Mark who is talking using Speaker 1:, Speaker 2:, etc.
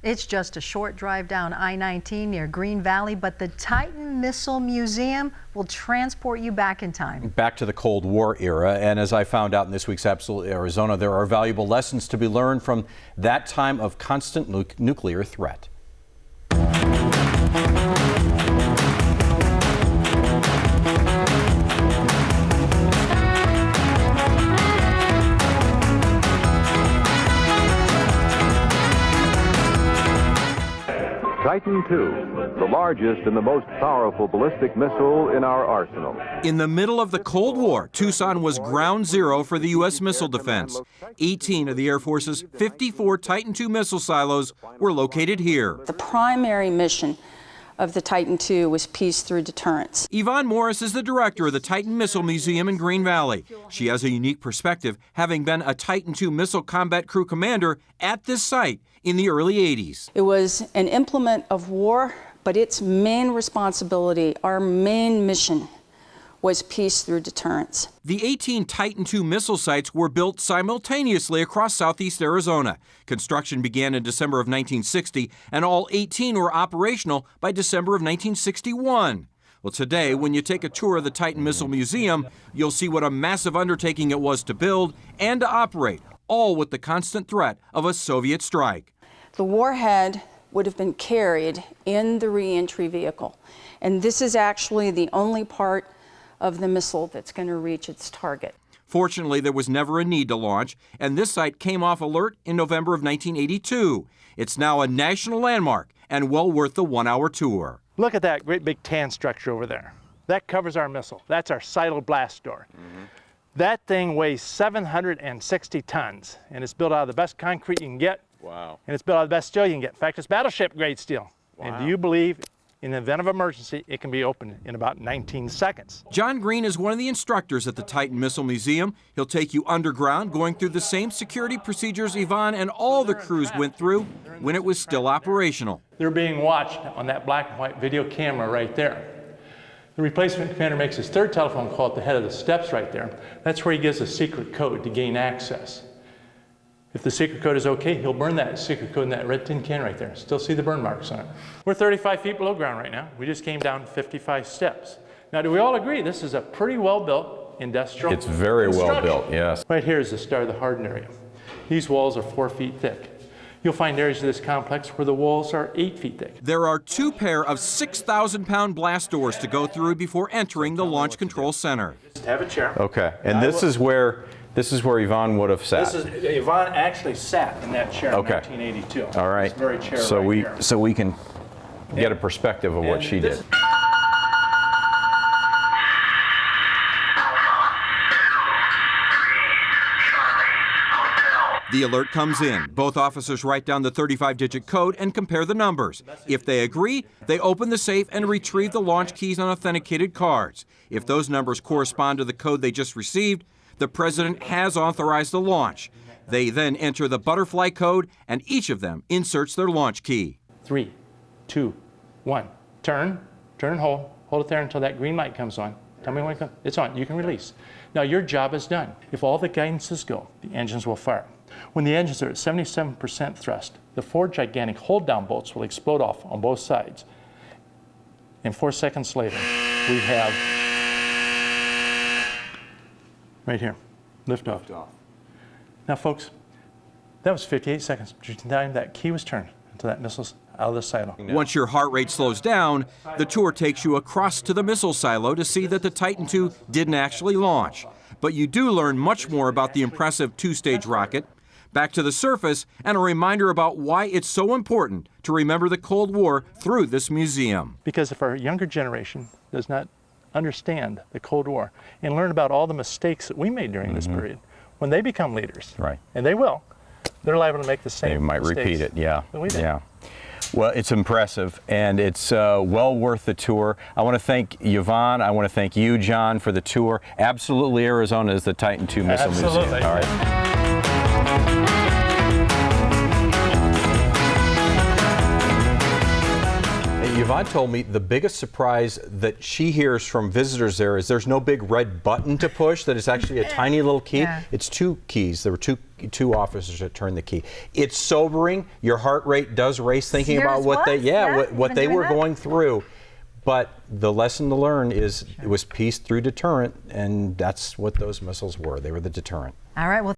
Speaker 1: It's just a short drive down I-19 near Green Valley, but the Titan Missile Museum will transport you back in time.
Speaker 2: Back to the Cold War era, and as I found out in this week's Absolute Arizona, there are valuable lessons to be learned from that time of constant nuclear threat.
Speaker 3: Titan II, the largest and the most powerful ballistic missile in our arsenal.
Speaker 4: In the middle of the Cold War, Tucson was ground zero for the U.S. missile defense. 18 of the Air Force's 54 Titan II missile silos were located here.
Speaker 5: The primary mission of the Titan II was peace through deterrence.
Speaker 4: Yvonne Morris is the director of the Titan Missile Museum in Green Valley. She has a unique perspective, having been a Titan II missile combat crew commander at this site in the early 80s.
Speaker 5: It was an implement of war, but its main responsibility, our main mission, was peace through deterrence.
Speaker 4: The 18 Titan II missile sites were built simultaneously across southeast Arizona. Construction began in December of 1960, and all 18 were operational by December of 1961. Well, today, when you take a tour of the Titan Missile Museum, you'll see what a massive undertaking it was to build and to operate, all with the constant threat of a Soviet strike.
Speaker 5: The warhead would have been carried in the re-entry vehicle, and this is actually the only part of the missile that's going to reach its target.
Speaker 4: Fortunately, there was never a need to launch, and this site came off alert in November of 1982. It's now a national landmark and well worth the one-hour tour.
Speaker 6: Look at that great big tan structure over there. That covers our missile. That's our silo blast door. That thing weighs 760 tons, and it's built out of the best concrete you can get.
Speaker 2: Wow.
Speaker 6: And it's built out of the best steel you can get. In fact, it's battleship grade steel. Wow. And do you believe, in the event of emergency, it can be opened in about 19 seconds.
Speaker 4: John Green is one of the instructors at the Titan Missile Museum. He'll take you underground, going through the same security procedures Yvonne and all the crews went through when it was still operational.
Speaker 6: They're being watched on that black and white video camera right there. The replacement commander makes his third telephone call at the head of the steps right there. That's where he gives a secret code to gain access. If the secret code is okay, he'll burn that secret code in that red tin can right there. Still see the burn marks on it. We're 35 feet below ground right now. We just came down 55 steps. Now, do we all agree this is a pretty well-built industrial
Speaker 2: It's very well built, yes.
Speaker 6: Right here is the start of the hardened area. These walls are 4 feet thick. You'll find areas of this complex where the walls are 8 feet thick.
Speaker 4: There are 2 pair of 6,000-pound blast doors to go through before entering the Launch Control Center.
Speaker 6: Just have a chair.
Speaker 2: Okay, and this is where Yvonne would have sat.
Speaker 6: Yvonne actually sat in that chair in 1982.
Speaker 2: All right.
Speaker 6: This very chair
Speaker 2: so we can get a perspective of what she did.
Speaker 4: The alert comes in. Both officers write down the 35-digit code and compare the numbers. If they agree, they open the safe and retrieve the launch keys on authenticated cards. If those numbers correspond to the code they just received, the president has authorized the launch. They then enter the butterfly code, and each of them inserts their launch key.
Speaker 6: 3, 2, 1. Turn and hold. Hold it there until that green light comes on. Tell me when it comes. It's on. You can release. Now your job is done. If all the guidances go, the engines will fire. When the engines are at 77% thrust, the 4 gigantic hold-down bolts will explode off on both sides. And 4 seconds later, we have right here, lift off. Now, folks, that was 58 seconds between the time that key was turned until that missile's out of the silo.
Speaker 4: Once your heart rate slows down, the tour takes you across to the missile silo to see that the Titan II didn't actually launch. But you do learn much more about the impressive 2-stage rocket, back to the surface, and a reminder about why it's so important to remember the Cold War through this museum.
Speaker 6: Because if our younger generation does not understand the Cold War and learn about all the mistakes that we made during this period, when they become leaders, and they will, they're liable to make the same
Speaker 2: mistakes. They might repeat it, yeah.
Speaker 6: That we did.
Speaker 2: Yeah. Well, it's impressive, and it's well worth the tour. I want to thank Yvonne. I want to thank you, John, for the tour. Absolutely Arizona is the Titan II Missile Museum. All right. Yvonne told me the biggest surprise that she hears from visitors there is there's no big red button to push, that it's actually a tiny little key.
Speaker 1: Yeah.
Speaker 2: It's 2 keys. There were two officers that turned the key. It's sobering. Your heart rate does race thinking about
Speaker 1: Yours
Speaker 2: what they
Speaker 1: was? Yeah,
Speaker 2: what
Speaker 1: even
Speaker 2: they
Speaker 1: doing
Speaker 2: were
Speaker 1: that?
Speaker 2: going through. But the lesson to learn is it was peace through deterrent, and that's what those missiles were. They were the deterrent.
Speaker 1: All right. Well,